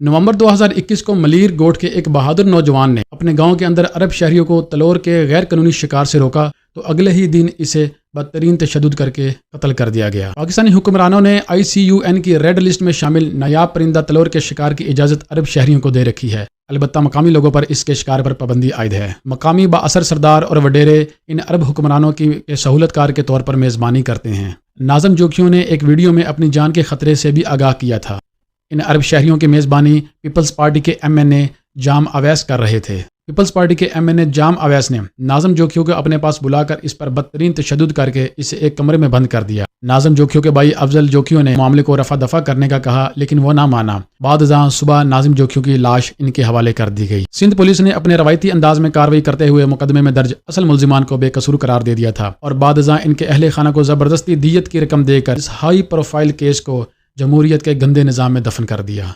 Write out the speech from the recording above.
नवंबर 2021 को मलीर गोट के एक बहादुर नौजवान ने अपने गांव के अंदर अरब शहरियों को तलोर के गैर कानूनी शिकार से रोका तो अगले ही दिन इसे बदतरीन तशद्दुद करके कत्ल कर दिया गया। पाकिस्तानी हुक्मरानों ने ICUN की रेड लिस्ट में शामिल नायाब परिंदा तलोर के शिकार की इजाज़त अरब शहरियों को दे रखी है। अलबत्ता मकामी लोगों पर इसके शिकार पर पाबंदी आयद है। मकामी बाअसर सरदार और वडेरे इन अरब हुक्मरानों की सहूलतकार के तौर पर मेज़बानी करते हैं। नाज़म जोखियों ने एक वीडियो में अपनी जान के खतरे से भी आगाह किया था। इन अरब शहरियों की मेज़बानी पीपल्स पार्टी के MNA जाम अवैस कर रहे थे। पीपल्स पार्टी के MNA जाम अवैस ने नाज़म जोखियों को अपने पास बुलाकर इस पर बदतरीन तशद्दुद करके इसे एक कमरे में बंद कर दिया। नाज़म जोखियों के भाई अफजल जोखियों ने मामले को रफा दफा करने का कहा, लेकिन वो ना माना। बाद सुबह नाज़िम जोखियों की लाश इनके हवाले कर दी गई। सिंध पुलिस ने अपने रवायती अंदाज में कार्रवाई करते हुए मुकदमे में दर्ज असल मुल्जिमान को बेकसूर करार दे दिया था और बाद इनके अहले खाना को जबरदस्ती दियत की रकम देकर इस हाई प्रोफाइल केस को जमहूरियत के गंदे निज़ाम में दफन कर दिया।